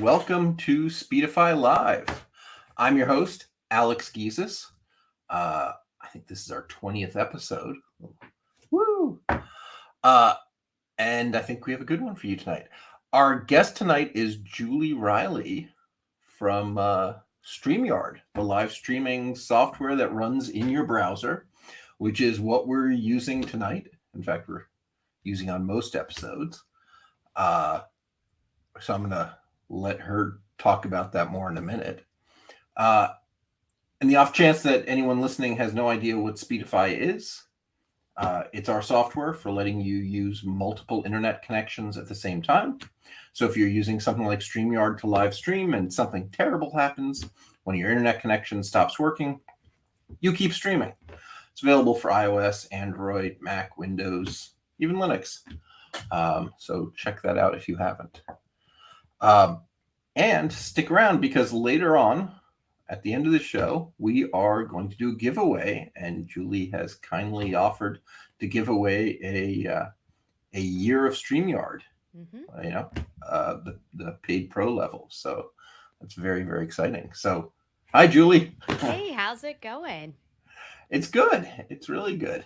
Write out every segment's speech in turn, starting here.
welcome to Speedify Live. I'm your host, Alex Giesis. I think this is our 20th episode. Woo! And I think we have a good one for you tonight. Our guest tonight is Julie Riley from StreamYard, the live streaming software that runs in your browser, which is what we're using tonight. In fact, we're using on most episodes. So I'm going to let her talk about that more in a minute. In the off chance that anyone listening has no idea what Speedify is, it's our software for letting you use multiple internet connections at the same time. So if you're using something like StreamYard to live stream and something terrible happens, when your internet connection stops working, you keep streaming. It's available for iOS, Android, Mac, Windows, even Linux. So check that out if you haven't. And stick around because later on, at the end of the show, we are going to do a giveaway, and Julie has kindly offered to give away a year of StreamYard. The paid pro level. So that's very, very exciting. So, hi, Julie. Hey, how's it going? It's good. It's really good.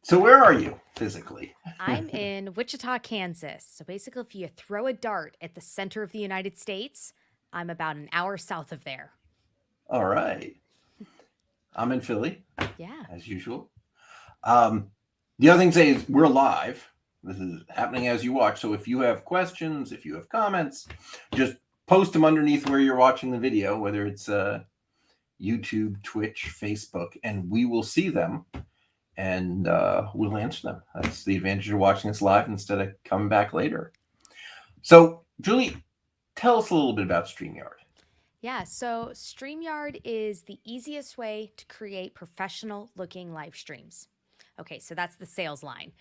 So where are you physically? I'm in Wichita, Kansas. So basically, if you throw a dart at the center of the United States, I'm about an hour south of there. All right. I'm in Philly. Yeah. As usual. The other thing to say is we're live. This is happening as you watch. So if you have questions, if you have comments, just post them underneath where you're watching the video, whether it's YouTube, Twitch, Facebook, and we will see them. And we'll answer them. That's the advantage of watching this live instead of coming back later. So, Julie, tell us a little bit about StreamYard. Yeah, so StreamYard is the easiest way to create professional-looking live streams. Okay, so that's the sales line.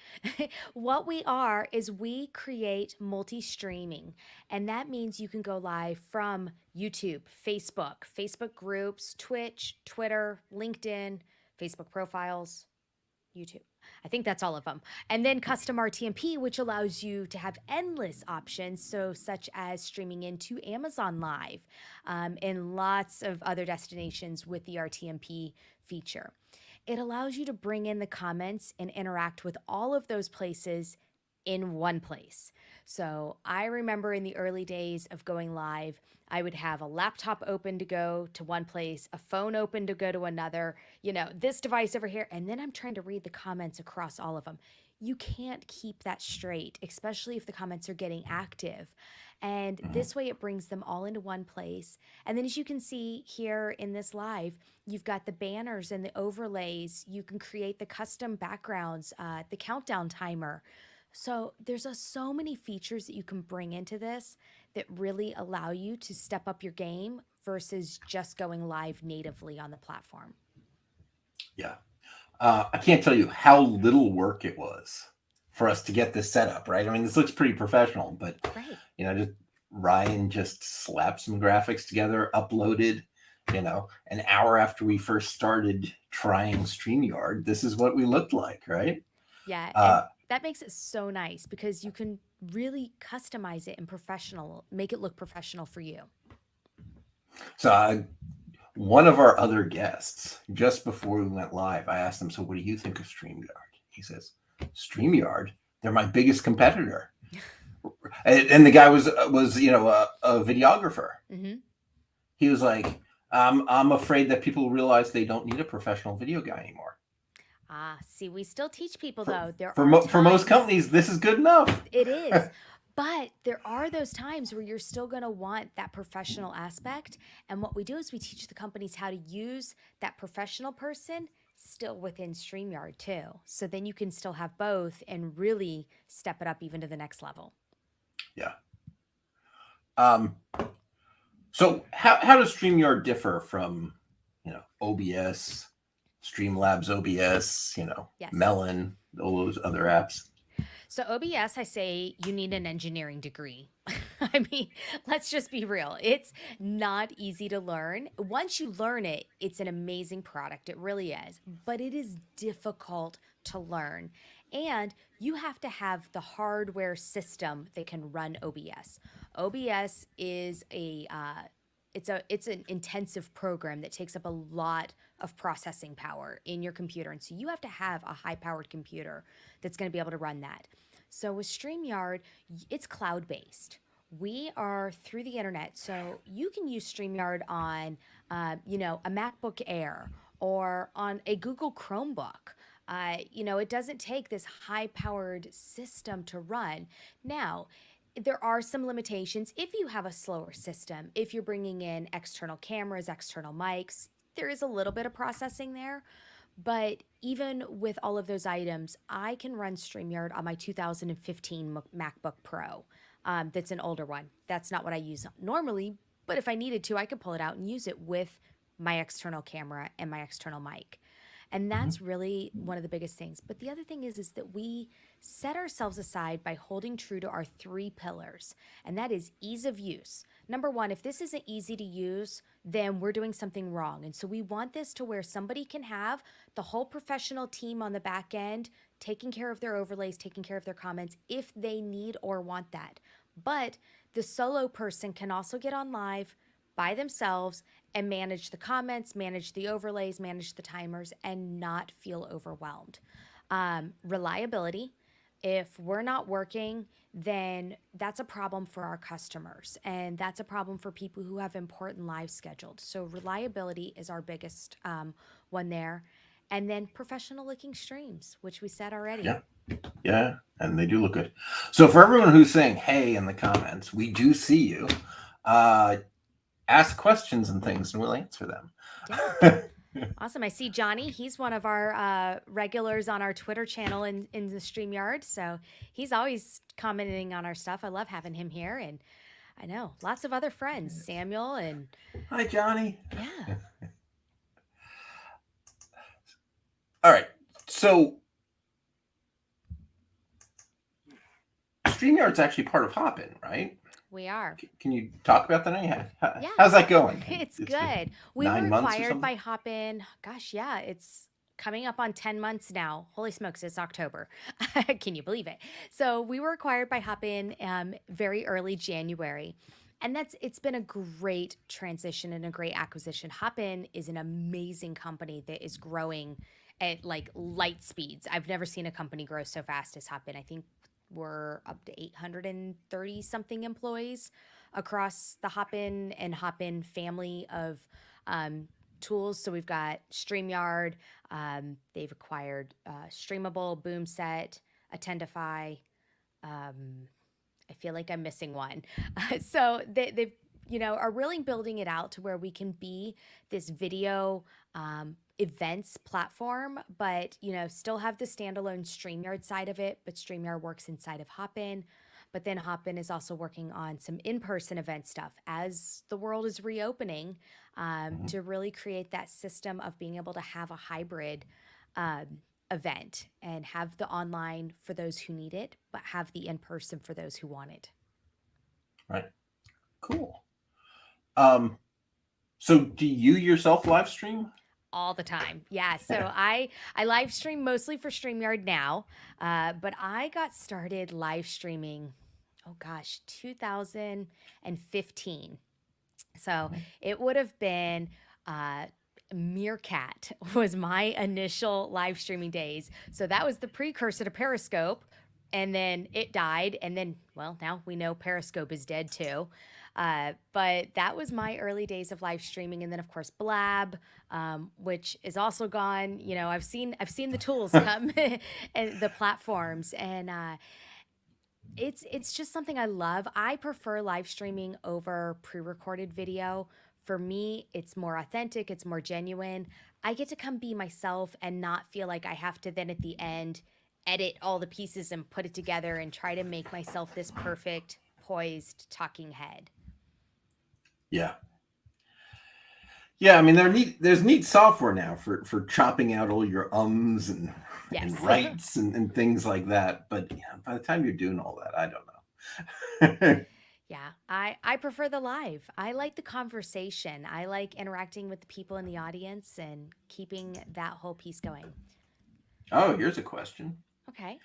What we are is we create multi-streaming, and that means you can go live from YouTube, Facebook groups, Twitch, Twitter, LinkedIn, Facebook profiles, YouTube. I think that's all of them. And then custom RTMP, which allows you to have endless options, so such as streaming into Amazon Live and lots of other destinations with the RTMP feature. It allows you to bring in the comments and interact with all of those places in one place. So I remember in the early days of going live, I would have a laptop open to go to one place, a phone open to go to another, this device over here, and then I'm trying to read the comments across all of them. You can't keep that straight, especially if the comments are getting active. And this way it brings them all into one place. And then as you can see here in this live, you've got the banners and the overlays. You can create the custom backgrounds, the countdown timer. So there's so many features that you can bring into this that really allow you to step up your game versus just going live natively on the platform. Yeah. I can't tell you how little work it was for us to get this set up, right? I mean, this looks pretty professional, but, just Ryan just slapped some graphics together, uploaded, an hour after we first started trying StreamYard, this is what we looked like, right? Yeah. That makes it so nice because you can really customize it and make it look professional for you. So one of our other guests, just before we went live, I asked him, so what do you think of StreamYard? He says, StreamYard? They're my biggest competitor. And the guy was a videographer. Mm-hmm. He was like, I'm afraid that people realize they don't need a professional video guy anymore. See, we still teach people, though. For most companies, this is good enough. It is. But there are those times where you're still going to want that professional aspect. And what we do is we teach the companies how to use that professional person still within StreamYard, too. So then you can still have both and really step it up even to the next level. Yeah. So how does StreamYard differ from, OBS, Streamlabs OBS, yes. Melon, all those other apps? So OBS, I say you need an engineering degree. I mean, let's just be real. It's not easy to learn. Once you learn it, it's an amazing product. It really is. But it is difficult to learn. And you have to have the hardware system that can run OBS. OBS is it's an intensive program that takes up a lot of processing power in your computer. And so you have to have a high powered computer that's going to be able to run that. So with StreamYard, it's cloud based. We are through the internet, so you can use StreamYard on, a MacBook Air or on a Google Chromebook. It doesn't take this high powered system to run. Now, there are some limitations if you have a slower system. If you're bringing in external cameras, external mics, there is a little bit of processing there. But even with all of those items, I can run StreamYard on my 2015 MacBook Pro. That's an older one. That's not what I use normally, but if I needed to, I could pull it out and use it with my external camera and my external mic. And Mhm. that's really one of the biggest things. But the other thing is that we set ourselves aside by holding true to our three pillars, and that is ease of use. Number one, if this isn't easy to use, then we're doing something wrong. And so we want this to where somebody can have the whole professional team on the back end taking care of their overlays, taking care of their comments if they need or want that. But the solo person can also get on live by themselves and manage the comments, manage the overlays, manage the timers, and not feel overwhelmed. Reliability. If we're not working, then that's a problem for our customers, and that's a problem for people who have important lives scheduled. So reliability is our biggest one there. And then professional looking streams, which we said already. Yeah. Yeah, and they do look good. So for everyone who's saying hey in the comments, we do see you. Ask questions and things, and we'll answer them. Yeah. Awesome. I see Johnny. He's one of our regulars on our Twitter channel in the StreamYard. So he's always commenting on our stuff. I love having him here. And I know lots of other friends, Samuel and Hi, Johnny. yeah. All right. So StreamYard's actually part of Hoppin, right? We are. Can you talk about that? Yeah. How's that going? It's good. We were 9 months or acquired something? by Hoppin. Gosh, yeah, it's coming up on 10 months now. Holy smokes, it's October. Can you believe it? So we were acquired by Hoppin very early January. And it's been a great transition and a great acquisition. Hoppin is an amazing company that is growing at like light speeds. I've never seen a company grow so fast as Hoppin. I think we're up to 830 something employees across the Hoppin and Hoppin family of tools. So we've got StreamYard. They've acquired Streamable, Boomset, Attendify. I feel like I'm missing one. So they've are really building it out to where we can be this video events platform, but still have the standalone StreamYard side of it. But StreamYard works inside of Hoppin. But then Hoppin is also working on some in-person event stuff as the world is reopening, to really create that system of being able to have a hybrid event and have the online for those who need it, but have the in-person for those who want it. Right. Cool. So do you yourself live stream? All the time. Yeah. So I live stream mostly for StreamYard now, but I got started live streaming, 2015. So it would have been Meerkat was my initial live streaming days. So that was the precursor to Periscope. And then it died. And then, well, now we know Periscope is dead too. But that was my early days of live streaming. And then, of course, Blab, which is also gone. I've seen the tools come and the platforms. And it's just something I love. I prefer live streaming over pre-recorded video. For me, it's more authentic, it's more genuine. I get to come be myself and not feel like I have to then at the end edit all the pieces and put it together and try to make myself this perfect, poised talking head. Yeah. Yeah, I mean there's neat software now for chopping out all your and Yes. rights and things like that. But by the time you're doing all that, I don't know. Yeah, I prefer the live. I like the conversation. I like interacting with the people in the audience and keeping that whole piece going. Oh, here's a question. Okay.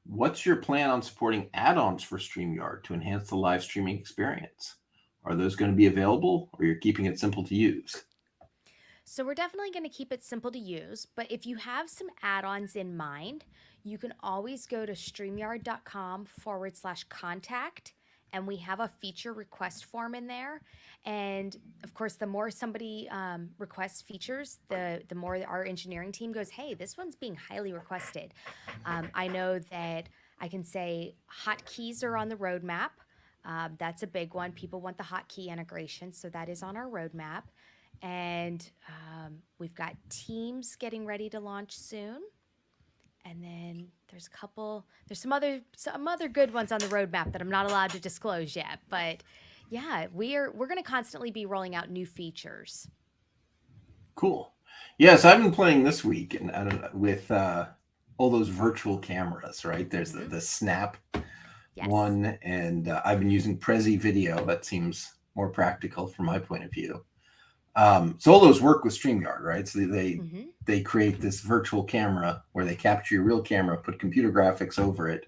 What's your plan on supporting add-ons for StreamYard to enhance the live streaming experience? Are those going to be available, or you're keeping it simple to use? So we're definitely going to keep it simple to use, but if you have some add-ons in mind, you can always go to streamyard.com/contact, and we have a feature request form in there. And of course, the more somebody requests features, the more our engineering team goes, hey, this one's being highly requested. I know that I can say hotkeys are on the roadmap. That's a big one. People want the hotkey integration, so that is on our roadmap. And we've got Teams getting ready to launch soon. And then there's some other good ones on the roadmap that I'm not allowed to disclose yet. But yeah, we're going to constantly be rolling out new features. Cool. Yes, I've been playing this week and with all those virtual cameras, right? There's the Snap one, and I've been using Prezi Video. That seems more practical from my point of view. So all those work with StreamYard, right? So they create this virtual camera where they capture your real camera, put computer graphics over it,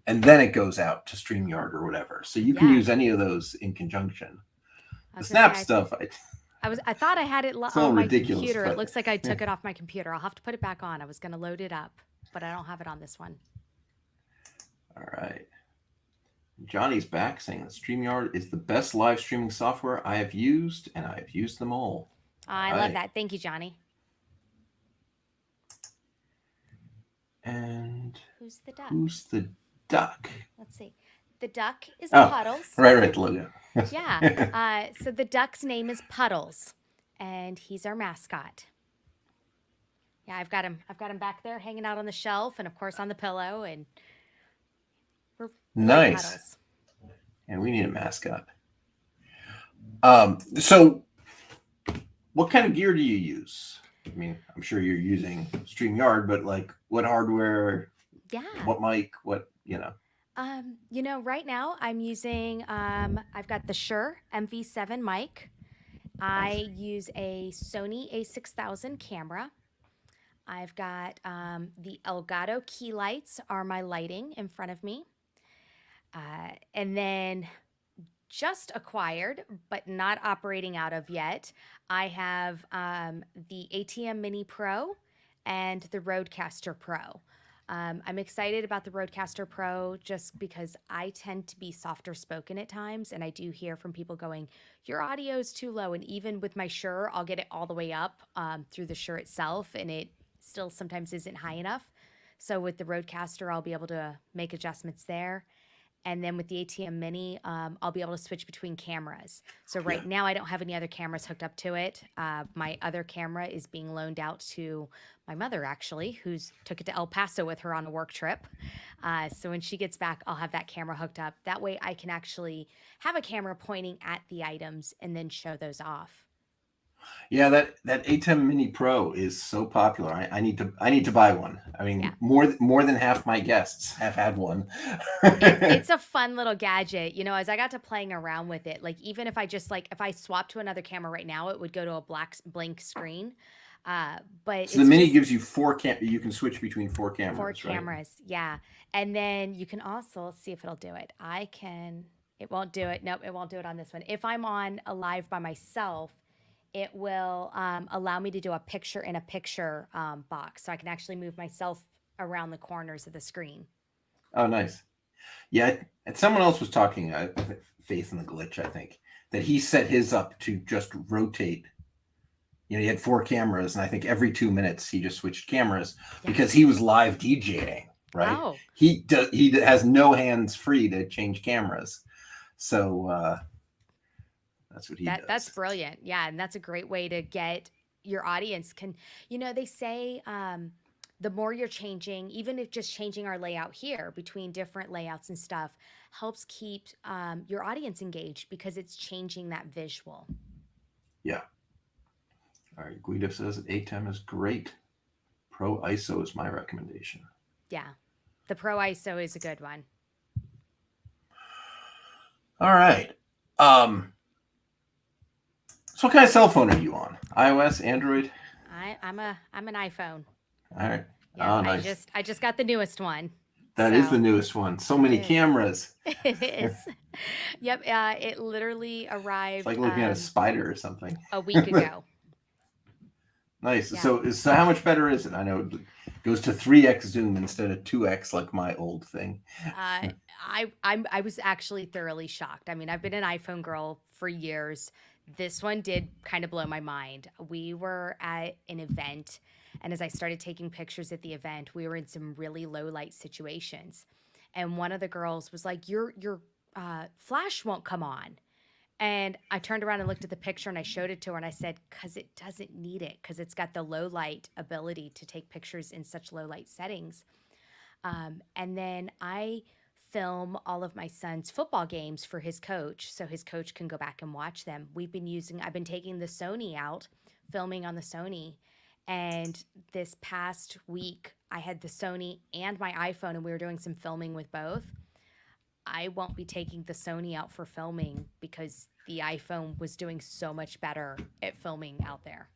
and then it goes out to StreamYard or whatever. So you can use any of those in conjunction. The Snap stuff, I thought I had it on my computer. It looks like I took it off my computer. I'll have to put it back on. I was going to load it up, but I don't have it on this one. All right. Johnny's back saying that StreamYard is the best live streaming software I have used, and I have used them all. I love that. Thank you, Johnny. And who's the duck? Who's the duck? Let's see. The duck is Puddles. Right, the logo. Yeah. So the duck's name is Puddles, and he's our mascot. Yeah, I've got him back there hanging out on the shelf, and of course on the pillow, and we're nice. Puddles. And we need a mascot. So what kind of gear do you use? I mean, I'm sure you're using StreamYard, but like what hardware? Yeah. What mic? What, right now I'm using, I've got the Shure MV7 mic. I use a Sony a6000 camera. I've got the Elgato key lights are my lighting in front of me. And then just acquired, but not operating out of yet, I have the ATM Mini Pro and the Rodecaster Pro. I'm excited about the Rodecaster Pro just because I tend to be softer spoken at times, and I do hear from people going, your audio is too low. And even with my Shure, I'll get it all the way up through the Shure itself, and it still sometimes isn't high enough. So with the Rodecaster, I'll be able to make adjustments there. And then with the ATM Mini, I'll be able to switch between cameras. So right now, I don't have any other cameras hooked up to it. My other camera is being loaned out to my mother, actually, who's took it to El Paso with her on a work trip. So when she gets back, I'll have that camera hooked up. That way, I can actually have a camera pointing at the items and then show those off. Yeah, that ATEM Mini Pro is so popular. I need to buy one. I mean, more than half my guests have had one. It's a fun little gadget, as I got to playing around with it. Like even if I just if I swap to another camera right now, it would go to a blank screen. But so the Mini gives you you can switch between four cameras. Four cameras, right? Yeah. And then you can also see if it'll do it. It won't do it. Nope, it won't do it on this one. If I'm on a live by myself, it will allow me to do a picture-in-a-picture box. So I can actually move myself around the corners of the screen. Oh, nice. Yeah, and someone else was talking, Faith in the Glitch, I think, that he set his up to just rotate. He had four cameras, and I think every 2 minutes he just switched cameras because he was live DJing, right? Oh. He has no hands free to change cameras. So that's what he does. That's brilliant. Yeah, and that's a great way to get your audience they say the more you're changing, even if just changing our layout here between different layouts and stuff helps keep your audience engaged because it's changing that visual. Yeah. All right. Guido says ATEM is great. Pro ISO is my recommendation. Yeah. The Pro ISO is a good one. All right. So what kind of cell phone are you on? iOS, Android? I'm an iPhone. All right. Yep, Oh, I nice. just I just got the newest one. That is the So newest one. So many it is. cameras. It is. Yep, it literally It's like arrived looking at a spider or something. a week ago. Nice. Yeah. So how much better is it? I know it goes to 3x zoom instead of 2x like my old thing. I was actually thoroughly shocked. I mean, I've been an iPhone girl for years. This one did kind of blow my mind. We were at an event, and as I started taking pictures at the event, we were in some really low light situations. And one of the girls was like, "Your flash won't come on." And I turned around and looked at the picture and I showed it to her and I said, "Because it doesn't need it, because it's got the low light ability to take pictures in such low light settings." And then I film all of my son's football games for his coach so his coach can go back and watch them. I've been taking the Sony out, filming on the Sony. And this past week, I had the Sony and my iPhone, and we were doing some filming with both. I won't be taking the Sony out for filming because the iPhone was doing so much better at filming out there.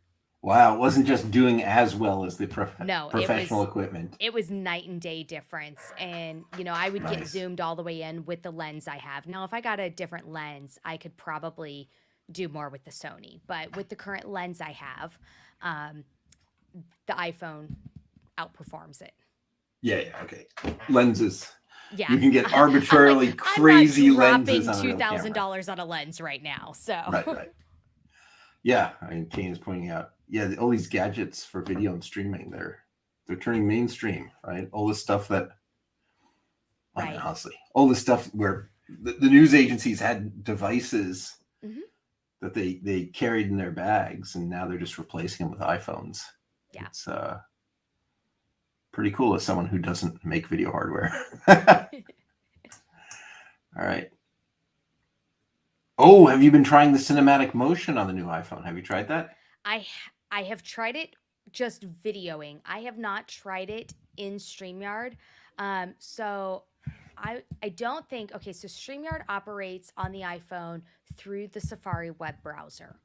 Wow, it wasn't just doing as well as the No, professional equipment. it was night and day difference. And, I would get Nice. zoomed all the way in with the lens I have. Now, if I got a different lens, I could probably do more with the Sony. But with the current lens I have, the iPhone outperforms it. Yeah, okay. Lenses. Yeah. You can get arbitrarily crazy I'm not lenses dropping on a real camera. $2,000 on a lens right now. So Right. Yeah, I mean, Kane is pointing out, all these gadgets for video and streaming, they're turning mainstream, right? All this stuff that, I mean, Right. honestly, all this stuff where the news agencies had devices that they carried in their bags, and now they're just replacing them with iPhones. Yeah. It's pretty cool as someone who doesn't make video hardware. All right. Oh, have you been trying the cinematic motion on the new iPhone? Have you tried that? I have tried it just videoing. I have not tried it in StreamYard. So I don't think, okay, so StreamYard operates on the iPhone through the Safari web browser.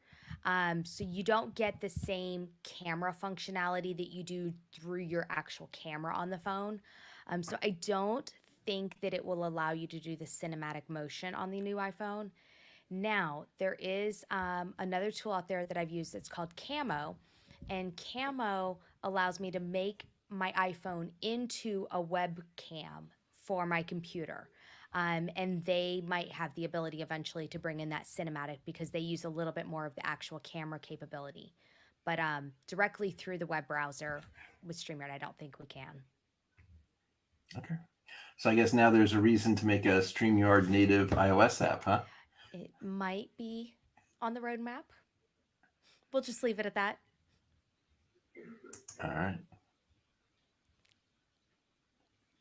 So you don't get the same camera functionality that you do through your actual camera on the phone. So I don't think that it will allow you to do the cinematic motion on the new iPhone. Now, there is another tool out there that I've used that's called Camo, and Camo allows me to make my iPhone into a webcam for my computer. And they might have the ability eventually to bring in that cinematic because they use a little bit more of the actual camera capability. But directly through the web browser with StreamYard, I don't think we can. Okay. So I guess now there's a reason to make a StreamYard native iOS app, huh? It might be on the roadmap. We'll just leave it at that. All right.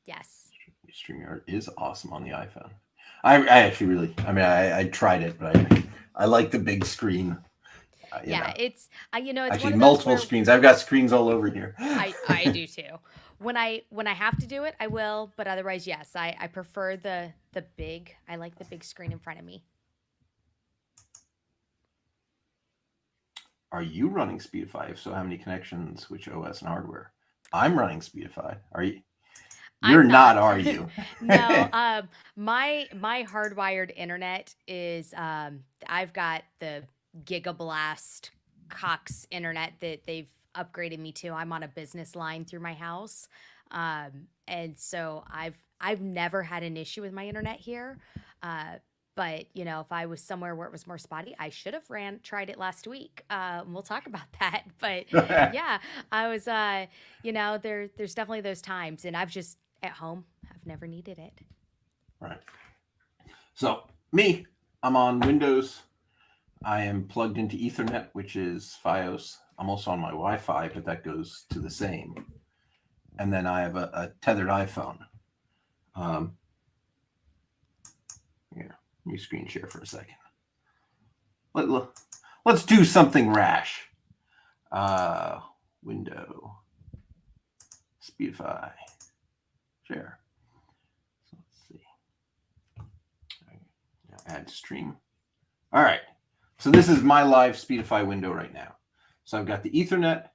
Yes. StreamYard is awesome on the iPhone. I actually really, I mean, I tried it, but I like the big screen. It's it's actually one of multiple screens. I've got screens all over here. I do too. When I have to do it, I will. But otherwise, yes, I prefer the big. I like the big screen in front of me. Are you running Speedify? If so, how many connections, which OS and hardware? I'm running Speedify. Are you? You're not, are you? No. My hardwired internet is I've got the Gigablast Cox internet that they've upgraded me to. I'm on a business line through my house. And so I've never had an issue with my internet here. But if I was somewhere where it was more spotty, I should have tried it last week. We'll talk about that. But yeah, I was, there's definitely those times, and I've just at home, I've never needed it. Right. So me, I'm on Windows. I am plugged into Ethernet, which is FiOS. I'm also on my Wi-Fi, but that goes to the same. And then I have a tethered iPhone. Here. Let me screen share for a second. Let's do something rash. Window. Speedify. Share. So let's see. Add to stream. All right. So this is my live Speedify window right now. So I've got the Ethernet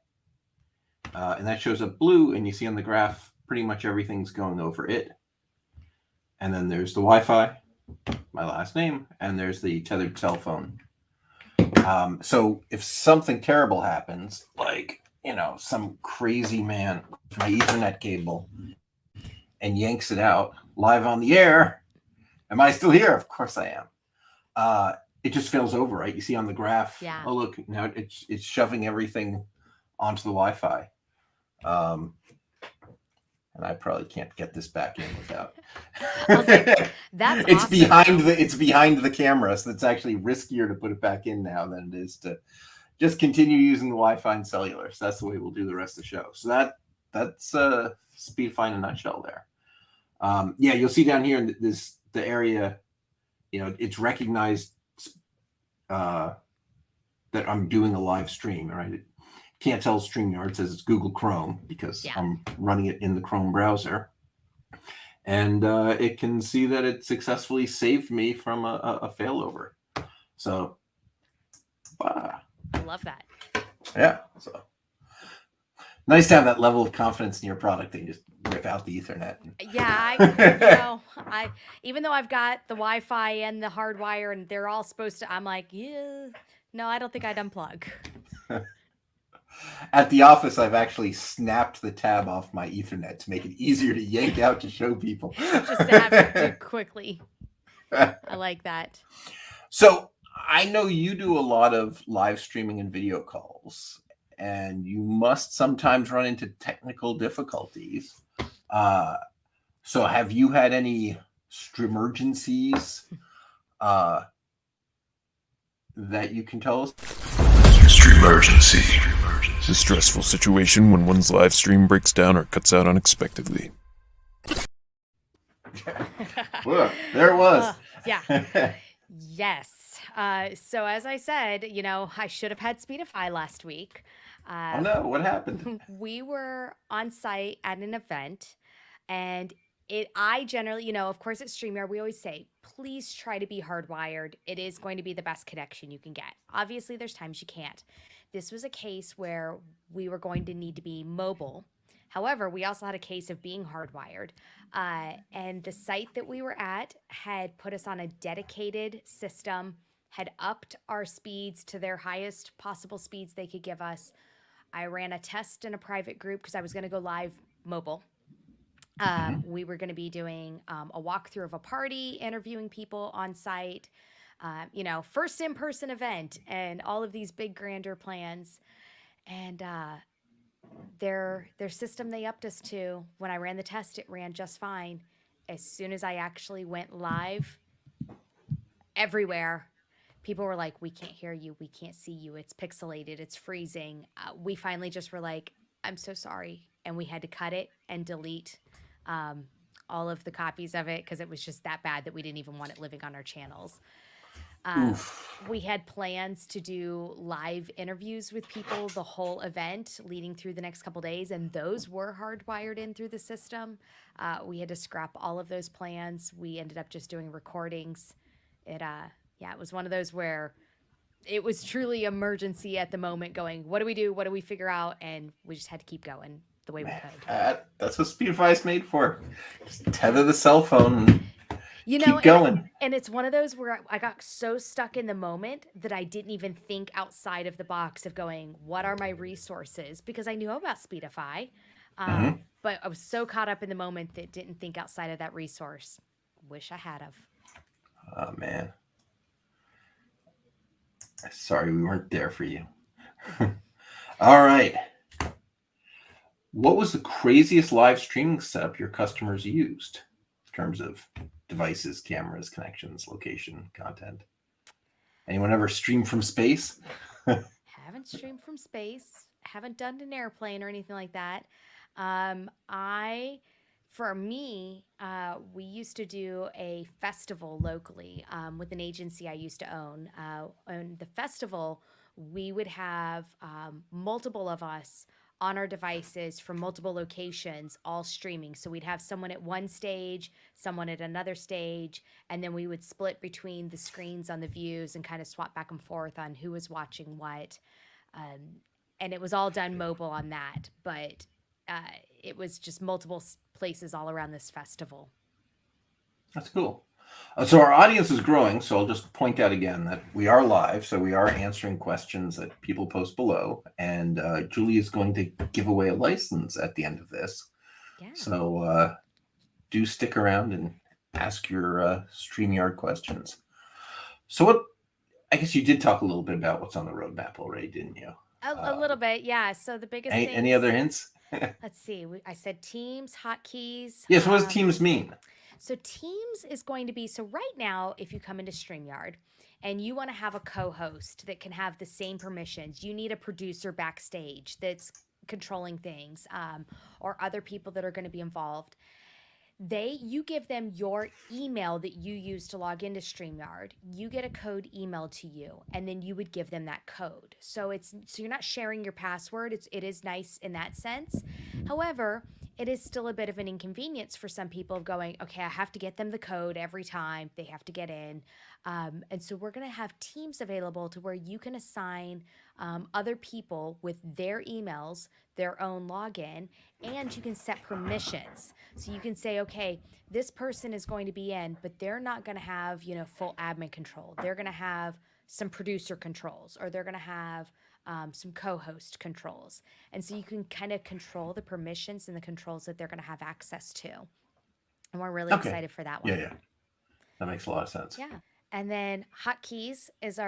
And that shows up blue, and you see on the graph pretty much everything's going over it. And then there's the Wi-Fi, my last name, and there's the tethered cell phone. So if something terrible happens, like, some crazy man with my Ethernet cable and yanks it out live on the air, am I still here? Of course I am. It just fails over, right? You see on the graph, Yeah. oh, look, now it's shoving everything onto the Wi-Fi. And I probably can't get this back in without. I was like, that's it's awesome, behind the camera, so it's actually riskier to put it back in now than it is to just continue using the Wi-Fi and cellular. So that's the way we'll do the rest of the show. So that's Speedify in a nutshell there. Yeah, you'll see down here in the area, it's recognized that I'm doing a live stream, right? It can't tell StreamYard, says it's Google Chrome because I'm running it in the Chrome browser. And it can see that it successfully saved me from a failover. So, I love that. Yeah. So nice to have that level of confidence in your product that you just rip out the Ethernet. Yeah, I even though I've got the Wi-Fi and the hardwire, and they're all supposed to, I'm like, yeah, no, I don't think I'd unplug. At the office, I've actually snapped the tab off my Ethernet to make it easier to yank out to show people. Just to have it do quickly. I like that. So I know you do a lot of live streaming and video calls, and you must sometimes run into technical difficulties. So have you had any streamergencies that you can tell us? Streamergency. A stressful situation when one's live stream breaks down or cuts out unexpectedly. Well, there it was. Yeah. Yes. So as I said, I should have had Speedify last week. Oh no, what happened? We were on site at an event, and I generally, of course at StreamYard, we always say, please try to be hardwired. It is going to be the best connection you can get. Obviously, there's times you can't. This was a case where we were going to need to be mobile. However, we also had a case of being hardwired. And the site that we were at had put us on a dedicated system, had upped our speeds to their highest possible speeds they could give us. I ran a test in a private group because I was going to go live mobile. We were going to be doing a walkthrough of a party, interviewing people on site, first in-person event, and all of these big grander plans. And their system they upped us to, when I ran the test, it ran just fine. As soon as I actually went live, everywhere, people were like, we can't hear you, we can't see you, it's pixelated, it's freezing. We finally just were like, I'm so sorry. And we had to cut it and delete all of the copies of it because it was just that bad that we didn't even want it living on our channels. We had plans to do live interviews with people the whole event leading through the next couple days, and those were hardwired in through the system. We had to scrap all of those plans. We ended up just doing recordings. It was one of those where it was truly emergency at the moment, going, what do we do? What do we figure out? And we just had to keep going the way we could. That's what Speedify is made for. Just tether the cell phone and keep going. And it's one of those where I got so stuck in the moment that I didn't even think outside of the box of going, what are my resources? Because I knew about Speedify, but I was so caught up in the moment that didn't think outside of that resource. Wish I had of. Oh, man. Sorry we weren't there for you. All right. What was the craziest live streaming setup your customers used in terms of devices, cameras, connections, location, content? Anyone ever stream from space? Haven't streamed from space. Haven't done an airplane or anything like that. For me, we used to do a festival locally with an agency I used to own. And the festival, we would have multiple of us on our devices from multiple locations, all streaming. So we'd have someone at one stage, someone at another stage, and then we would split between the screens on the views and kind of swap back and forth on who was watching what. and it was all done mobile on that, but it was just multiple places all around this festival. That's cool. So our audience is growing. So I'll just point out again that we are live. So we are answering questions that people post below. And Julie is going to give away a license at the end of this. Yeah. So do stick around and ask your StreamYard questions. So what, I guess you did talk a little bit about what's on the roadmap already, didn't you? A little bit, yeah. So the biggest thing. Any other hints? Let's see. I said Teams, hotkeys. Yes. What does Teams mean? So Teams is going to be, so right now, if you come into StreamYard and you want to have a co-host that can have the same permissions, you need a producer backstage that's controlling things, or other people that are going to be involved. You give them your email that you use to log into StreamYard. You get a code emailed to you, and then you would give them that code. So you're not sharing your password. It is nice in that sense. However, it is still a bit of an inconvenience for some people of going, okay, I have to get them the code every time they have to get in. And so we're going to have teams available to where you can assign other people with their emails, their own login, and you can set permissions. So you can say, okay, this person is going to be in, but they're not going to have, full admin control. They're going to have some producer controls, or they're going to have some co-host controls. And so you can kind of control the permissions and the controls that they're going to have access to. And we're really excited for that one. Yeah. That makes a lot of sense. Yeah. And then hotkeys is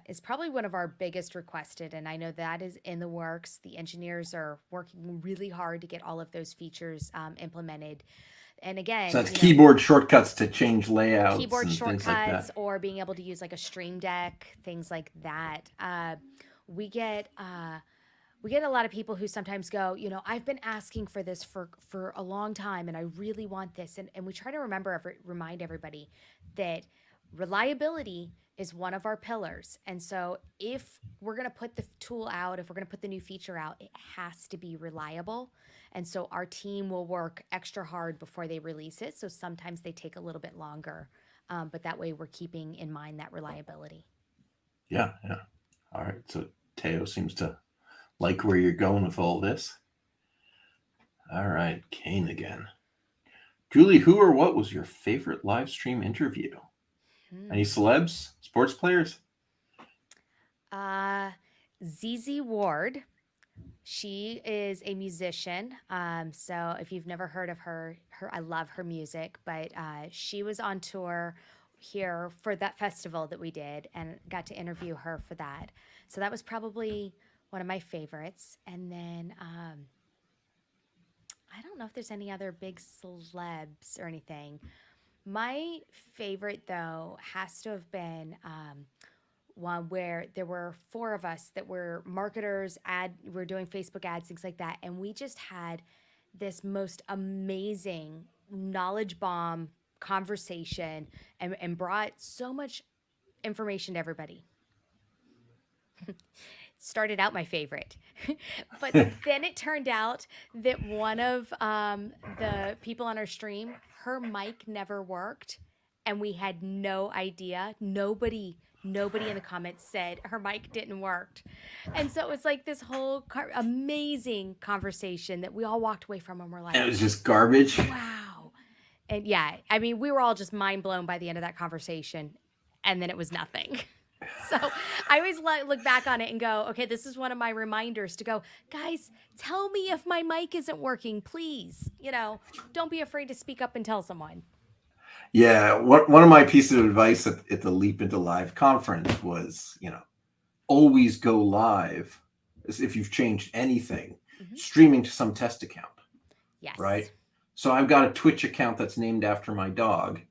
is probably one of our biggest requested, and I know that is in the works. The engineers are working really hard to get all of those features implemented. And again, so that's keyboard shortcuts to change layouts, keyboard and shortcuts, things like that. or being able to use like a Stream Deck, things like that. We get a lot of people who sometimes go, I've been asking for this for a long time, and I really want this. And we try to remind everybody that reliability is one of our pillars. And so if we're going to put the tool out, if we're going to put the new feature out, it has to be reliable. And so our team will work extra hard before they release it. So sometimes they take a little bit longer, but that way we're keeping in mind that reliability. Yeah. All right. So Teo seems to like where you're going with all this. All right. Kane again. Julie, who or what was your favorite live stream interview? Any celebs, sports players? ZZ Ward. She is a musician. So if you've never heard of her, I love her music, but she was on tour here for that festival that we did, and got to interview her for that. So that was probably one of my favorites. And then I don't know if there's any other big celebs or anything. My favorite, though, has to have been one where there were 4 of us that were marketers, we're doing Facebook ads, things like that. And we just had this most amazing knowledge bomb conversation and brought so much information to everybody. Started out my favorite. But then it turned out that one of the people on our stream, her mic never worked, and we had no idea. Nobody in the comments said her mic didn't work. And so it was like this whole amazing conversation that we all walked away from, and we're like, it was just garbage. Wow. And yeah, I mean, we were all just mind blown by the end of that conversation, and then it was nothing. So I always look back on it and go, okay, this is one of my reminders to go, guys, tell me if my mic isn't working, please. Don't be afraid to speak up and tell someone. Yeah. One of my pieces of advice at the Leap into Live conference was, always go live as if you've changed anything, streaming to some test account. Yes. Right. So I've got a Twitch account that's named after my dog.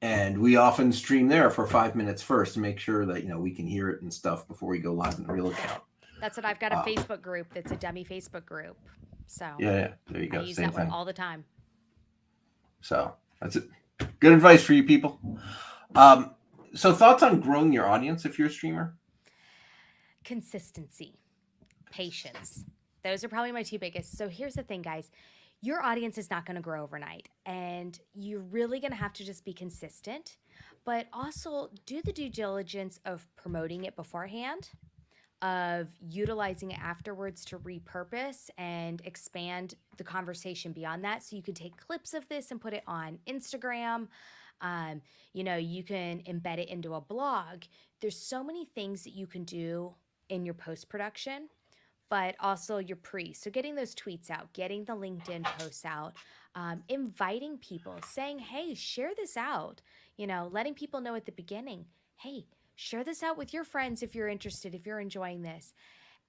And we often stream there for 5 minutes first to make sure that, we can hear it and stuff before we go live in the real account. That's what I've got, a Facebook group that's a dummy Facebook group. So yeah, there you go. I use Same that thing. one all the time. So that's it. Good advice for you people. So thoughts on growing your audience if you're a streamer? Consistency, patience. Those are probably my 2 biggest. So here's the thing, guys. Your audience is not going to grow overnight, and you're really going to have to just be consistent, but also do the due diligence of promoting it beforehand. of utilizing it afterwards to repurpose and expand the conversation beyond that. So you can take clips of this and put it on Instagram. You can embed it into a blog. There's so many things that you can do in your post-production, but also your pre. So getting those tweets out, getting the LinkedIn posts out, inviting people, saying, hey, share this out, letting people know at the beginning, hey, share this out with your friends if you're interested, if you're enjoying this.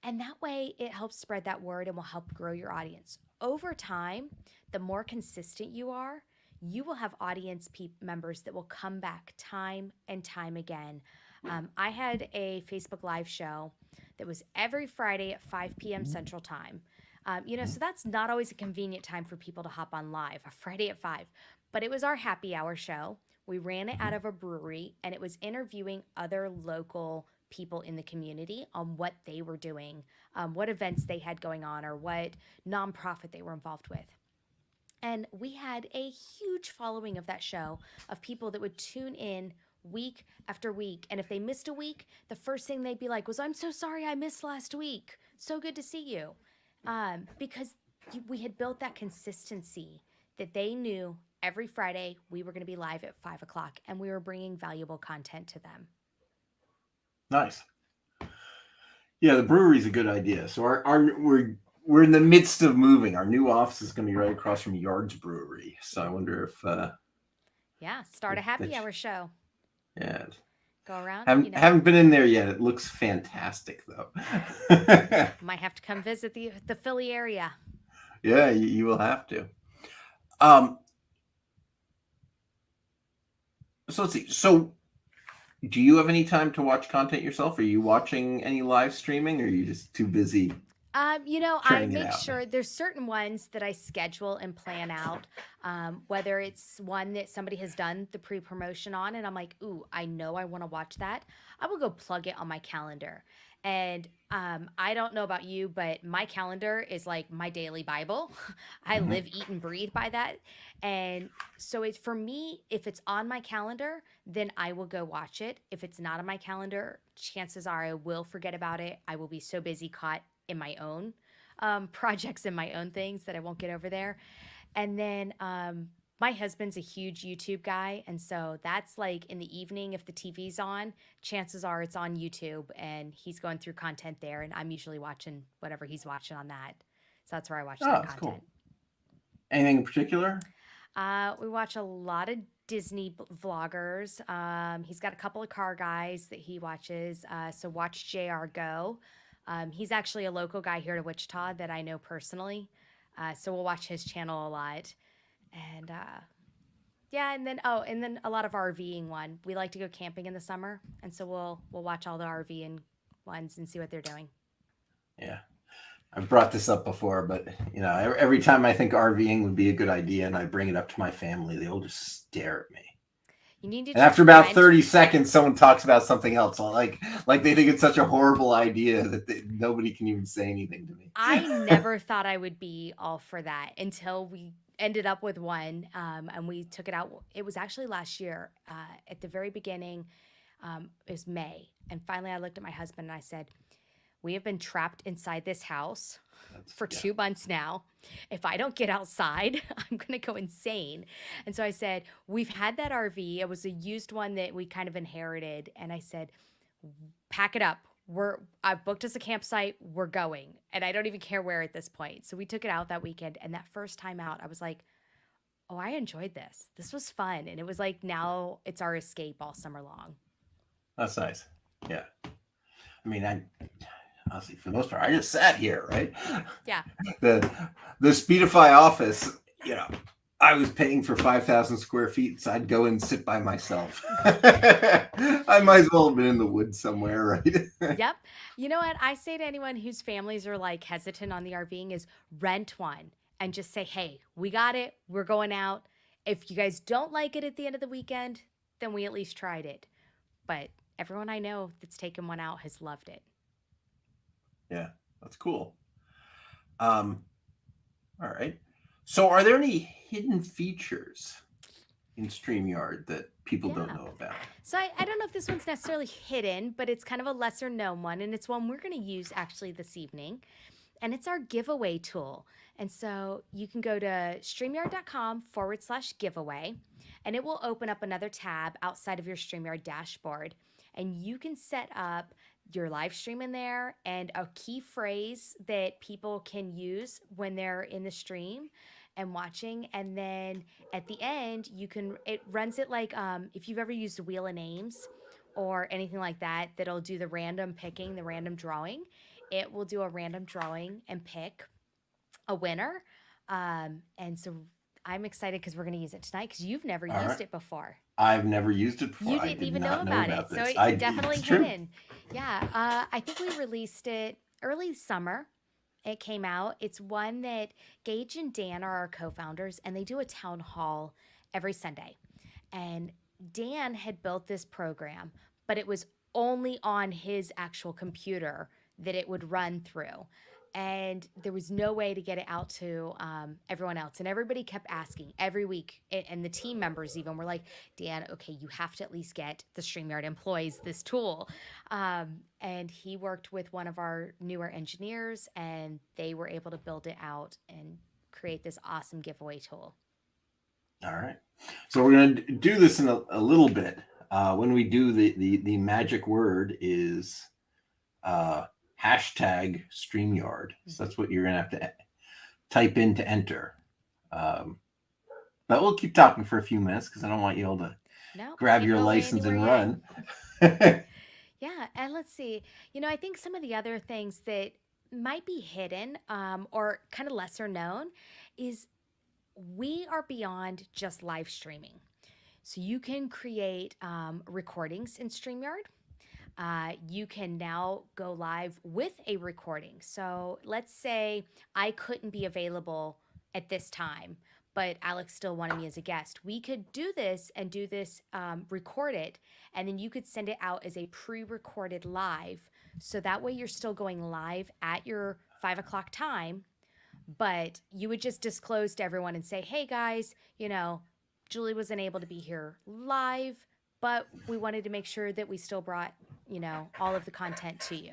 And that way it helps spread that word and will help grow your audience. Over time, the more consistent you are, you will have audience members that will come back time and time again. I had a Facebook Live show that was every Friday at 5 p.m. Central Time. So that's not always a convenient time for people to hop on live, a Friday at 5. But it was our happy hour show. We ran it out of a brewery, and it was interviewing other local people in the community on what they were doing, what events they had going on, or what nonprofit they were involved with. And we had a huge following of that show of people that would tune in week after week. And if they missed a week, the first thing they'd be like was, I'm so sorry I missed last week. So good to see you. Because we had built that consistency that they knew every Friday we were going to be live at 5 o'clock and we were bringing valuable content to them. Nice. Yeah, the brewery's a good idea. So we're in the midst of moving. Our new office is going to be right across from Yard's Brewery. So I wonder if start a happy hour show. Yeah. Go around. Haven't been in there yet. It looks fantastic, though. Might have to come visit the Philly area. Yeah, you will have to. So let's see. So, do you have any time to watch content yourself? Are you watching any live streaming, or are you just too busy? I make sure there's certain ones that I schedule and plan out, whether it's one that somebody has done the pre-promotion on and I'm like, ooh, I know I want to watch that. I will go plug it on my calendar. And I don't know about you, but my calendar is like my daily Bible. I live, eat, and breathe by that. And so it's for me, if it's on my calendar, then I will go watch it. If it's not on my calendar, chances are I will forget about it. I will be so busy caught in my own projects and my own things that I won't get over there. And then my husband's a huge YouTube guy. And so that's like in the evening, if the TV's on, chances are it's on YouTube and he's going through content there. And I'm usually watching whatever he's watching on that. So that's where I watch that content. Cool. Anything in particular? We watch a lot of Disney vloggers. He's got a couple of car guys that he watches. So watch JR Go. He's actually a local guy here to Wichita that I know personally. So we'll watch his channel a lot. And and then a lot of RVing one. We like to go camping in the summer. And so we'll watch all the RVing ones and see what they're doing. Yeah. I've brought this up before, but every time I think RVing would be a good idea and I bring it up to my family, they all just stare at me. You need to. And after about 30 seconds, someone talks about something else. Like they think it's such a horrible idea that nobody can even say anything to me. I never thought I would be all for that until we ended up with one, and we took it out. It was actually last year at the very beginning. It was May, and finally I looked at my husband and I said, we have been trapped inside this house for 2 months now. If I don't get outside, I'm going to go insane. And so I said, we've had that RV. It was a used one that we kind of inherited. And I said, pack it up. I've booked us a campsite. We're going. And I don't even care where at this point. So we took it out that weekend. And that first time out, I was like, oh, I enjoyed this. This was fun. And it was like, now it's our escape all summer long. That's nice. Yeah. I mean, honestly, for the most part, I just sat here, right? Yeah. The Speedify office, I was paying for 5,000 square feet, so I'd go and sit by myself. I might as well have been in the woods somewhere, right? Yep. You know what? I say to anyone whose families are like hesitant on the RVing is rent one and just say, hey, we got it. We're going out. If you guys don't like it at the end of the weekend, then we at least tried it. But everyone I know that's taken one out has loved it. Yeah, that's cool. All right. So are there any hidden features, in StreamYard that people don't Yeah. know about? So I don't know if this one's necessarily hidden, but it's kind of a lesser known one. And it's one we're going to use actually this evening. And it's our giveaway tool. And so you can go to streamyard.com/giveaway, and it will open up another tab outside of your StreamYard dashboard. And you can set up your live stream in there and a key phrase that people can use when they're in the stream and watching. And then at the end, it runs it like if you've ever used Wheel of Names or anything like that, that'll do the random picking, the random drawing. It will do a random drawing and pick a winner. And so I'm excited because we're going to use it tonight because you've never All used right. it before. I've never used it before. You I didn't did even not know about it. this. So it's definitely it's true. hidden. Yeah. I think we released it early summer. It came out. It's one that Gage and Dan are our co-founders, and they do a town hall every Sunday. And Dan had built this program, but it was only on his actual computer that it would run through. And there was no way to get it out to everyone else. And everybody kept asking every week. And the team members even were like, Dan, okay, you have to at least get the StreamYard employees this tool. And he worked with one of our newer engineers, and they were able to build it out and create this awesome giveaway tool. All right. So we're going to do this in a little bit. When we do the magic word is hashtag StreamYard. So that's what you're going to have to type in to enter. But we'll keep talking for a few minutes because I don't want you all to grab your license and run. Yeah. And let's see. I think some of the other things that might be hidden or kind of lesser known is we are beyond just live streaming. So you can create recordings in StreamYard. You can now go live with a recording. So let's say I couldn't be available at this time, but Alex still wanted me as a guest. We could do this and record it, and then you could send it out as a pre-recorded live. So that way you're still going live at your 5 o'clock time, but you would just disclose to everyone and say, hey guys, Julie wasn't able to be here live, but we wanted to make sure that we still brought, all of the content to you.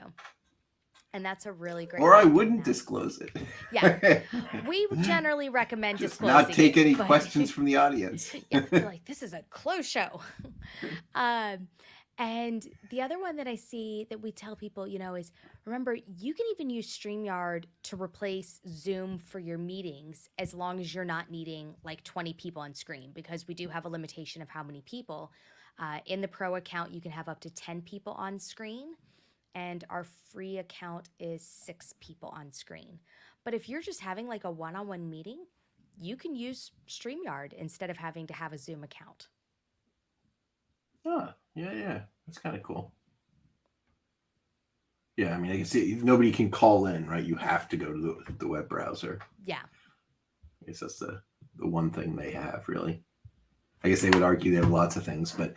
And that's a really great. Or I wouldn't disclose it. Yeah. We generally recommend just disclosing not take any but... questions from the audience. Yeah, you're like, this is a closed show. And the other one that I see that we tell people, is remember, you can even use StreamYard to replace Zoom for your meetings as long as you're not needing like 20 people on screen, because we do have a limitation of how many people. In the pro account, you can have up to 10 people on screen, and our free account is 6 people on screen. But if you're just having like a one-on-one meeting, you can use StreamYard instead of having to have a Zoom account. Oh, yeah. That's kind of cool. Yeah, I mean, I can see nobody can call in, right? You have to go to the web browser. Yeah. I guess that's the one thing they have, really. I guess they would argue they have lots of things, but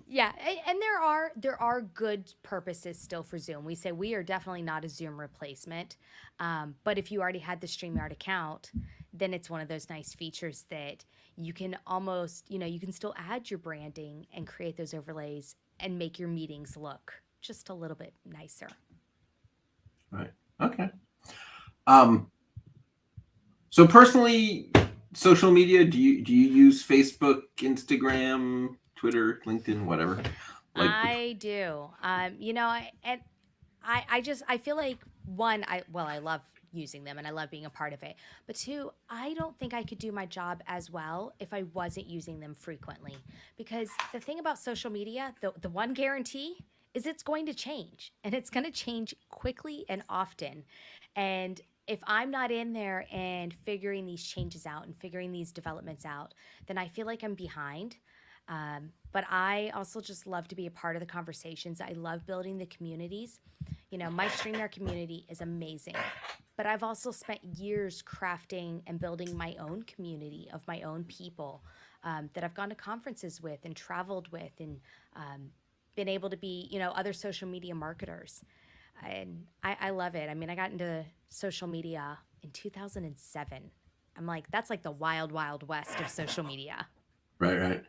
yeah, and there are good purposes still for Zoom. We say we are definitely not a Zoom replacement, but if you already had the StreamYard account, then it's one of those nice features that you can almost, you can still add your branding and create those overlays and make your meetings look just a little bit nicer. Right. Okay. So personally, social media, do you use Facebook, Instagram, Twitter, LinkedIn, whatever? I do. I feel like one, I love using them and I love being a part of it. But two, I don't think I could do my job as well if I wasn't using them frequently. Because the thing about social media, the one guarantee is it's going to change, and it's going to change quickly and often. And if I'm not in there and figuring these changes out and figuring these developments out, then I feel like I'm behind. But I also just love to be a part of the conversations. I love building the communities. My StreamYard community is amazing, but I've also spent years crafting and building my own community of my own people that I've gone to conferences with and traveled with and been able to be, other social media marketers. And I love it. I mean, I got into social media in 2007. I'm like, that's like the wild, wild west of social media. Right.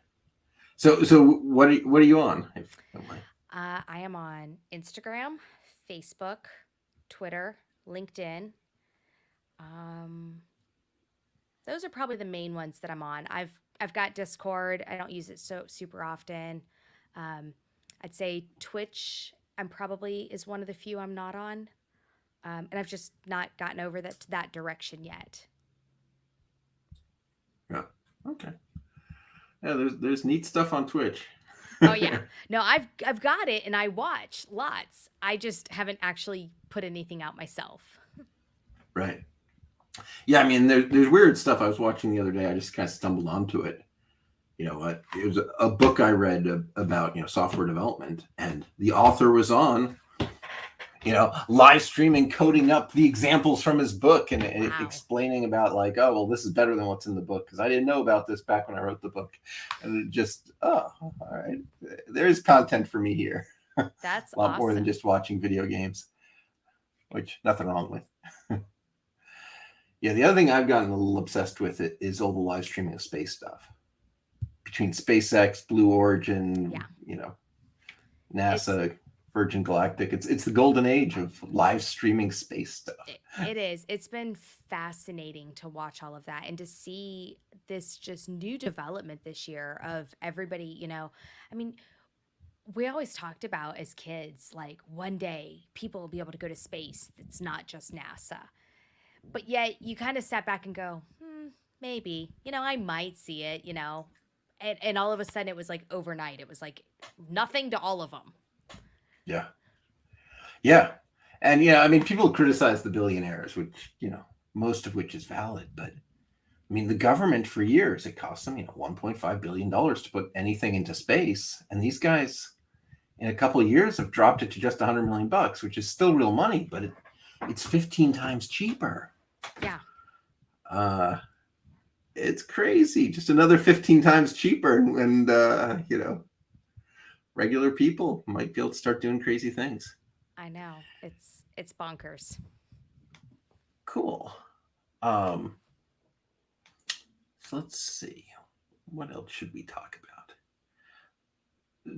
So what are you on? If you don't mind? I am on Instagram, Facebook, Twitter, LinkedIn. Um, those are probably the main ones that I'm on. I've got Discord. I don't use it so super often. Um, I'd say Twitch. I'm probably is one of the few I'm not on, and I've just not gotten over that direction yet. Yeah. Okay. Yeah, there's neat stuff on Twitch. Oh yeah, no, I've got it, and I watch lots. I just haven't actually put anything out myself. Right. Yeah, I mean, there's weird stuff I was watching the other day. I just kind of stumbled onto it. You know what? It was a book I read about software development, and the author was on live streaming, coding up the examples from his book and Wow. explaining about like, oh, well, this is better than what's in the book because I didn't know about this back when I wrote the book. And it just, all right, there's content for me here. That's a lot awesome. more than just watching video games, which nothing wrong with. Yeah, the other thing I've gotten a little obsessed with it is all the live streaming of space stuff between SpaceX, Blue Origin, NASA. Virgin Galactic. It's the golden age of live streaming space stuff. It is. It's been fascinating to watch all of that and to see this just new development this year of everybody, I mean, we always talked about as kids, like one day people will be able to go to space. It's not just NASA. But yet you kind of sat back and go, maybe, I might see it, and all of a sudden it was like overnight. It was like nothing to all of them. Yeah. And I mean, people criticize the billionaires, which, most of which is valid. But I mean, the government for years, it cost them, $1.5 billion to put anything into space. And these guys in a couple of years have dropped it to just $100 million, which is still real money, but it's 15 times cheaper. Yeah. It's crazy. Just another 15 times cheaper. And regular people might be able to start doing crazy things. I know. It's bonkers. Cool. So let's see. What else should we talk about?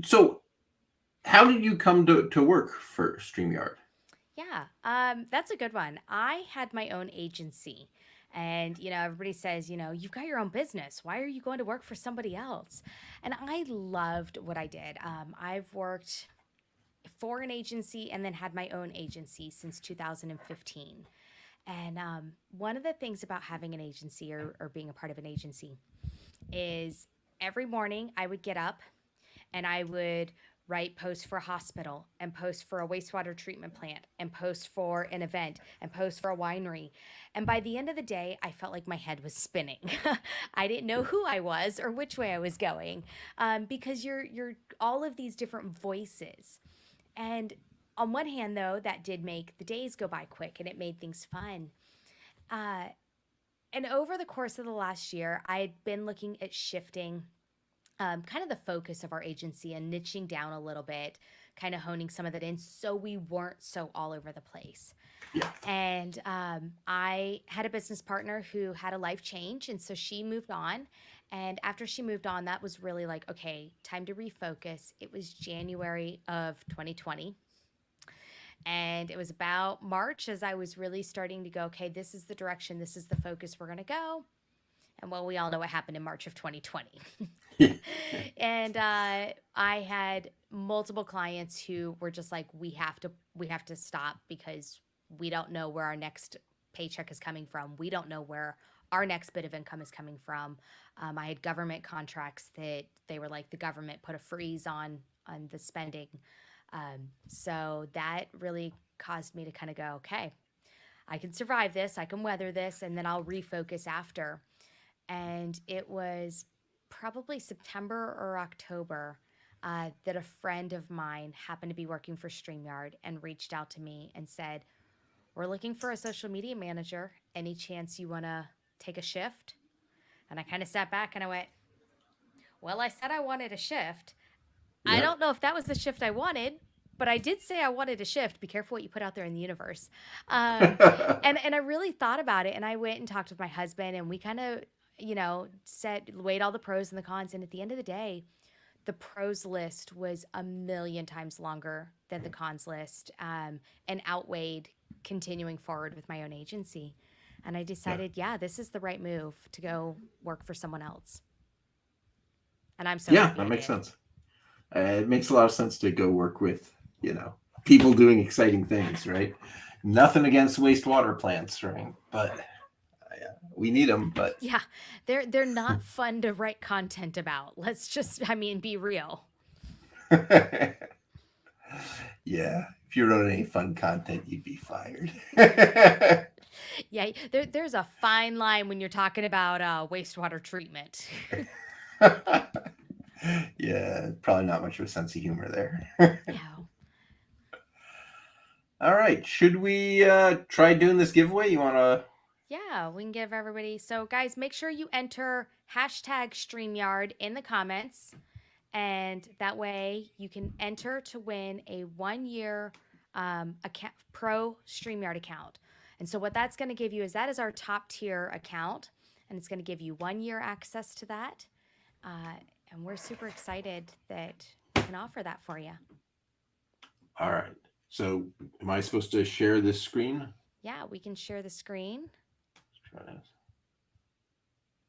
So how did you come to work for StreamYard? Yeah, that's a good one. I had my own agency. And, everybody says, you've got your own business. Why are you going to work for somebody else? And I loved what I did. I've worked for an agency and then had my own agency since 2015. And one of the things about having an agency or being a part of an agency is every morning I would get up and I would write posts for a hospital and post for a wastewater treatment plant and post for an event and post for a winery. And by the end of the day, I felt like my head was spinning. I didn't know who I was or which way I was going because you're all of these different voices. And on one hand, though, that did make the days go by quick and it made things fun. And over the course of the last year, I had been looking at shifting kind of the focus of our agency and niching down a little bit, kind of honing some of that in so we weren't so all over the place. Yeah. And I had a business partner who had a life change, and so she moved on. And after she moved on, that was really like, okay, time to refocus. It was January of 2020. And it was about March as I was really starting to go, okay, this is the direction, this is the focus we're going to go. And well, we all know what happened in March of 2020. And I had multiple clients who were just like, we have to stop because we don't know where our next paycheck is coming from. We don't know where our next bit of income is coming from. I had government contracts that they were like, the government put a freeze on the spending. So that really caused me to kind of go, okay, I can survive this. I can weather this. And then I'll refocus after. And it was probably September or October that a friend of mine happened to be working for StreamYard and reached out to me and said, we're looking for a social media manager. Any chance you want to take a shift? And I kind of sat back and I went, well, I said I wanted a shift. Yeah. I don't know if that was the shift I wanted, but I did say I wanted a shift. Be careful what you put out there in the universe. And I really thought about it. And I went and talked with my husband and we kind of weighed all the pros and the cons. And at the end of the day, the pros list was a million times longer than the cons list, and outweighed continuing forward with my own agency. And I decided, yeah, this is the right move to go work for someone else. And I'm so happy that I makes did. sense. It makes a lot of sense to go work with, people doing exciting things, right? Nothing against wastewater plants, right? But we need them. But Yeah, they're not fun to write content about. Let's just, be real. yeah, if you wrote any fun content, you'd be fired. Yeah, there's a fine line when you're talking about wastewater treatment. Yeah, probably not much of a sense of humor there. No. All right, should we try doing this giveaway? You want to? Yeah, we can give everybody. So, guys, make sure you enter hashtag StreamYard in the comments. And that way you can enter to win a 1-year pro StreamYard account. And so, what that's going to give you is that is our top tier account. And it's going to give you 1-year access to that. And we're super excited that we can offer that for you. All right. So, am I supposed to share this screen? Yeah, we can share the screen. Let's try this.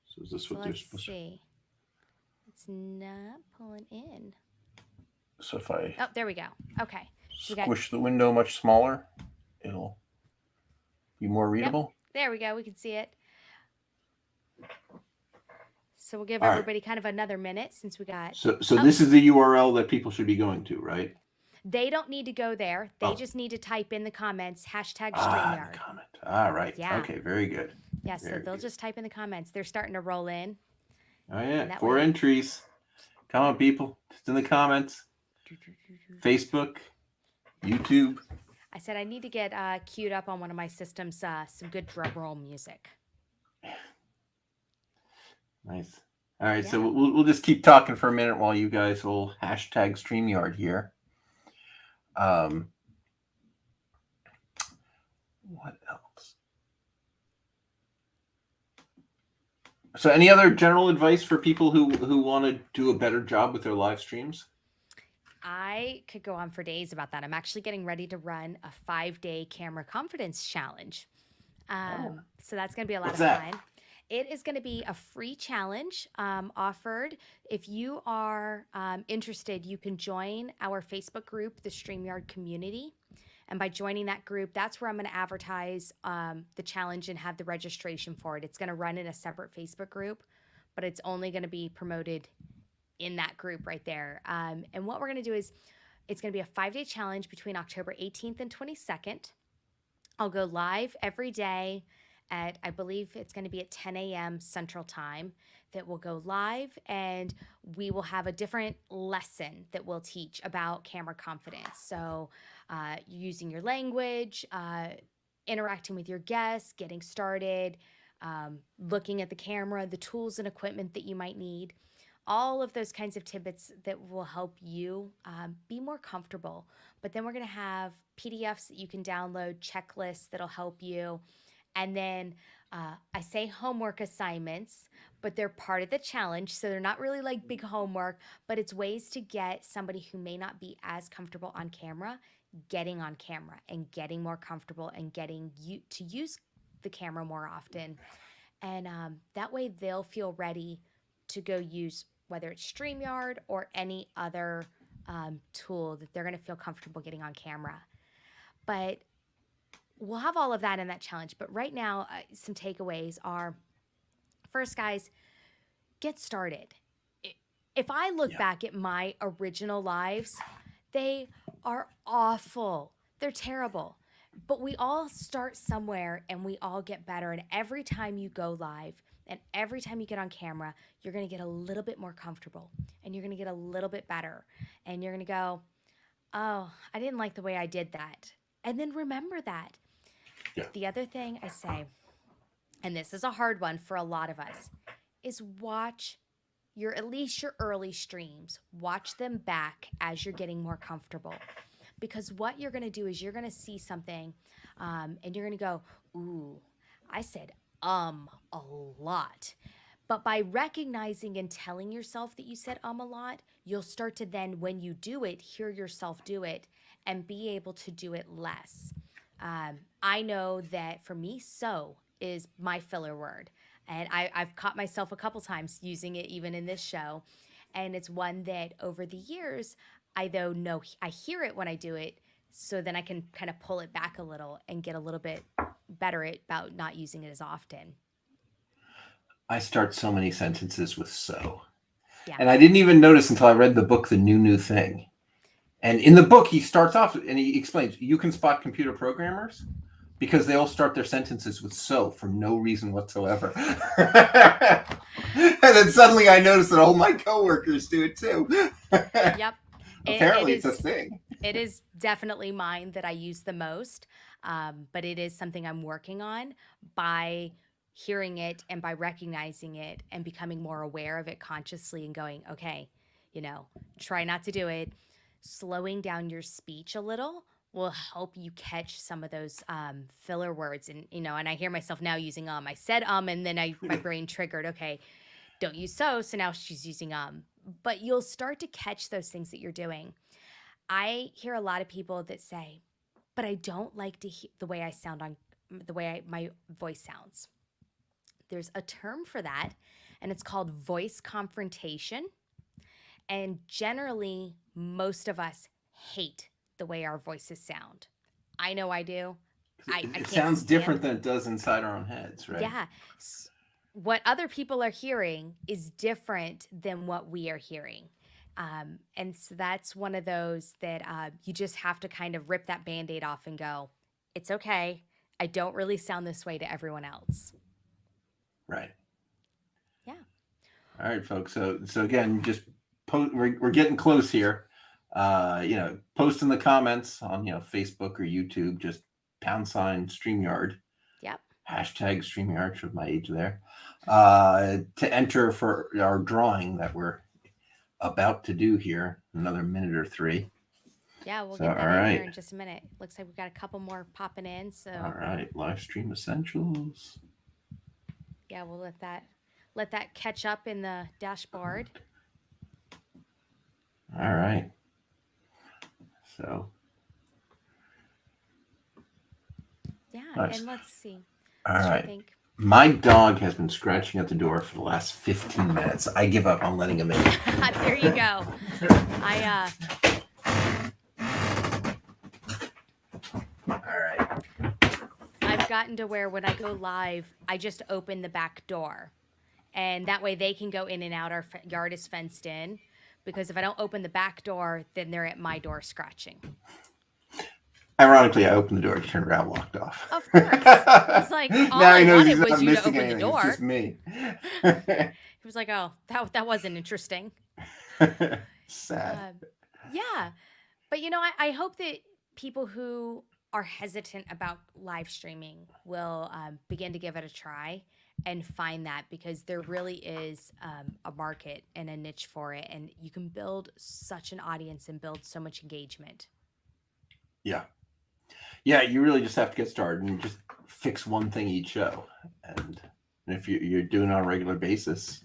So, is this what they're supposed to? See. It's not pulling in. So, if I there we go. Okay. Squish the window much smaller, it'll be more readable. Yep. There we go. We can see it. So we'll give everybody kind of another minute since we got. So this is the URL that people should be going to, right? They don't need to go there. They just need to type in the comments hashtag StreamYard. Comment. All right. Yeah. Okay. Very good. Yeah. So they'll just type in the comments. They're starting to roll in. Oh yeah. 4 entries. Come on, people. Just in the comments. Facebook, YouTube. I said I need to get queued up on one of my systems some good drum roll music. Nice. All right, so we'll just keep talking for a minute while you guys will hashtag StreamYard here. What else? So any other general advice for people who want to do a better job with their live streams? I could go on for days about that. I'm actually getting ready to run a 5-day camera confidence challenge. So that's going to be a lot of fun. It is going to be a free challenge offered. If you are interested, you can join our Facebook group, the StreamYard Community. And by joining that group, that's where I'm going to advertise the challenge and have the registration for it. It's going to run in a separate Facebook group, but it's only going to be promoted in that group right there. And what we're going to do is it's going to be a 5-day challenge between October 18th and 22nd. I'll go live every day at, I believe it's going to be at 10 a.m. Central Time, that will go live, and we will have a different lesson that we'll teach about camera confidence. So using your language, interacting with your guests, getting started, looking at the camera, the tools and equipment that you might need, all of those kinds of tidbits that will help you be more comfortable. But then we're going to have PDFs that you can download, checklists that'll help you. And then I say homework assignments, but they're part of the challenge. So they're not really like big homework, but it's ways to get somebody who may not be as comfortable on camera, getting on camera and getting more comfortable and getting you to use the camera more often. And that way they'll feel ready to go use, whether it's StreamYard or any other tool that they're going to feel comfortable getting on camera. But we'll have all of that in that challenge. But right now, some takeaways are, first, guys, get started. If I look back at my original lives, they are awful. They're terrible. But we all start somewhere and we all get better. And every time you go live and every time you get on camera, you're going to get a little bit more comfortable and you're going to get a little bit better. And you're going to go, oh, I didn't like the way I did that. And then remember that. Yeah. The other thing I say, and this is a hard one for a lot of us, is watch at least your early streams. Watch them back as you're getting more comfortable. Because what you're going to do is you're going to see something and you're going to go, ooh, I said a lot. But by recognizing and telling yourself that you said a lot, you'll start to then, when you do it, hear yourself do it and be able to do it less. I know that for me, so is my filler word. And I've caught myself a couple times using it even in this show. And it's one that over the years, I though know I hear it when I do it, so then I can kind of pull it back a little and get a little bit better about not using it as often. I start so many sentences with so. Yeah. And I didn't even notice until I read the book, The New Thing. And in the book, he starts off and he explains, you can spot computer programmers because they all start their sentences with so for no reason whatsoever. And then suddenly I noticed that all my coworkers do it too. Yep. Apparently it's a thing. It is definitely mine that I use the most, but it is something I'm working on by hearing it and by recognizing it and becoming more aware of it consciously and going, okay, try not to do it. Slowing down your speech a little will help you catch some of those filler words. And, and I hear myself now using I said and then my brain triggered, okay, don't use so now she's using But you'll start to catch those things that you're doing. I hear a lot of people that say, but I don't like to hear the way I sound my voice sounds. There's a term for that, and it's called voice confrontation. And generally, most of us hate the way our voices sound. I know I do. It sounds different than it does inside our own heads, right? Yeah. What other people are hearing is different than what we are hearing. And so that's one of those that you just have to kind of rip that Band-Aid off and go, it's okay. I don't really sound this way to everyone else. Right. Yeah. All right, folks. So again, just we're getting close here. Post in the comments on Facebook or YouTube. Just # StreamYard. Yep. Hashtag StreamYard. Showed my age there. To enter for our drawing that we're about to do here. Another minute or 3. Yeah, we'll get that in here in just a minute. Looks like we've got a couple more popping in. So. All right, Livestream essentials. Yeah, we'll let that catch up in the dashboard. All right. So. Yeah, nice. And let's see. All right. My dog has been scratching at the door for the last 15 minutes. I give up on letting him in. There you go. All right. I've gotten to where when I go live, I just open the back door. And that way they can go in and out. Our yard is fenced in. Because if I don't open the back door, then they're at my door scratching. Ironically, I opened the door, turned around, walked off. Of course. It's like, all I wanted was you to open the door. It's just me. He was like, oh, that wasn't interesting. Sad. Yeah. But, I hope that people who are hesitant about live streaming will begin to give it a try and find that, because there really is a market and a niche for it. And you can build such an audience and build so much engagement. Yeah. Yeah, you really just have to get started and just fix one thing each show. And if you're doing it on a regular basis,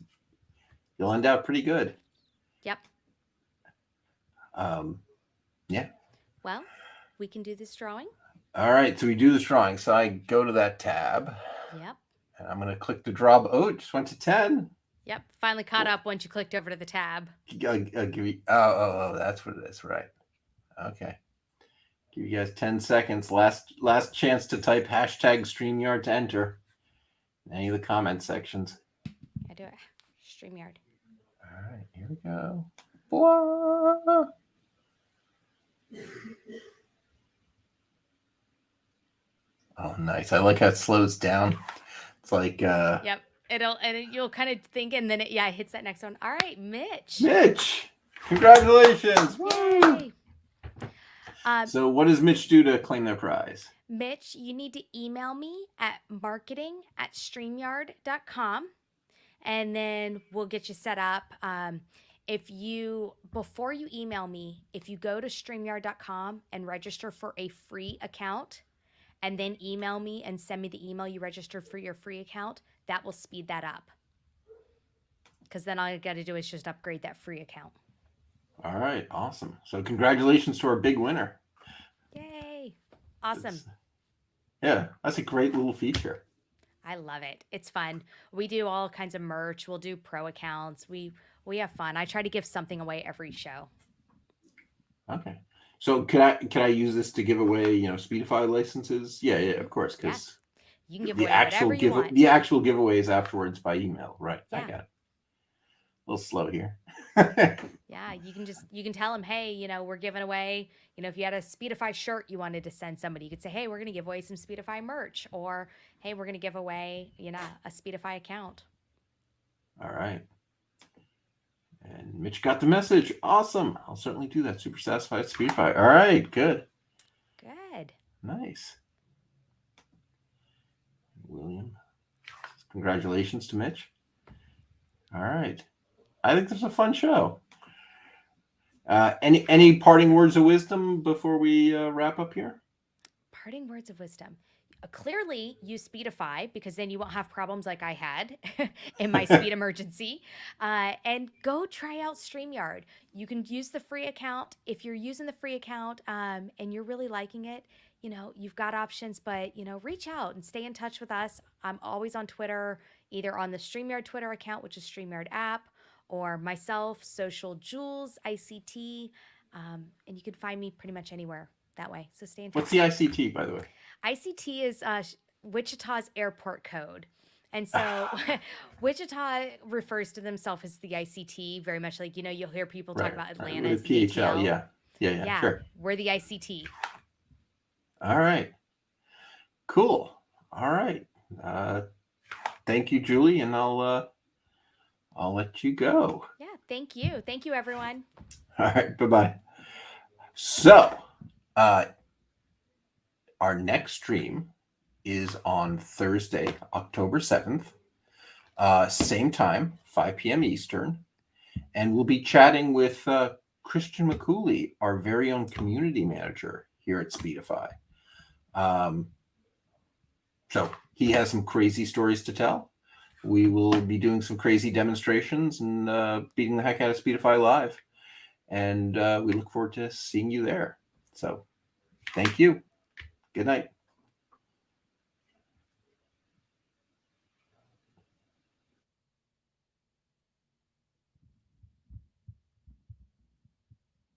you'll end out pretty good. Yep. Yeah. Well, we can do this drawing. All right, so we do this drawing. So I go to that tab. Yep. And I'm going to click the draw. Oh, it just went to 10. Yep. Finally caught up once you clicked over to the tab. Oh, that's what it is. Right. Okay. Give you guys 10 seconds. Last chance to type hashtag StreamYard to enter any of the comment sections. I do it. StreamYard. All right, here we go. Blah. Oh, nice. I like how it slows down. It's like Yep. You'll kind of think, and then it hits that next one. All right, Mitch. Congratulations. Yay. So what does Mitch do to claim their prize? Mitch, you need to email me at marketing@streamyard.com, and then we'll get you set up. Before you email me, if you go to streamyard.com and register for a free account, and then email me and send me the email you registered for your free account, that will speed that up. because then all you got to do is just upgrade that free account. All right, awesome. So congratulations to our big winner. Yay. Awesome. Yeah, that's a great little feature. I love it. It's fun. We do all kinds of merch. We'll do pro accounts. We have fun. I try to give something away every show. Okay. So can I use this to give away, Speedify licenses? Yeah, of course, because you can give away whatever you want. The actual giveaways afterwards by email, right? Yeah. I got it. A little slow here. Yeah, you can tell them, hey, we're giving away, if you had a Speedify shirt you wanted to send somebody, you could say, hey, we're going to give away some Speedify merch, or hey, we're going to give away, a Speedify account. All right. And Mitch got the message. Awesome. I'll certainly do that. Super satisfied Speedify. All right, good. Good. Nice. William. Congratulations to Mitch. All right. I think this is a fun show. Any parting words of wisdom before we wrap up here? Parting words of wisdom. Clearly use Speedify, because then you won't have problems like I had in my speed emergency. And go try out StreamYard. You can use the free account. If you're using the free account and you're really liking it, you've got options, but, reach out and stay in touch with us. I'm always on Twitter, either on the StreamYard Twitter account, which is StreamYard app, or myself, Social Jules, ICT. And you can find me pretty much anywhere that way. So stay in touch. What's the ICT, by the way? ICT is Wichita's airport code. And so Wichita refers to themselves as the ICT, very much like, you'll hear people talk about Atlanta as the PHL. ATL. Yeah, sure. We're the ICT. All right. Cool. All right. Thank you, Julie, and I'll let you go. Yeah, thank you. Thank you, everyone. All right, bye-bye. So, our next stream is on Thursday, October 7th, same time, 5 p.m. Eastern, and we'll be chatting with Christian McCooley, our very own community manager here at Speedify. So he has some crazy stories to tell. We will be doing some crazy demonstrations and beating the heck out of Speedify Live. And we look forward to seeing you there. So thank you. Good night.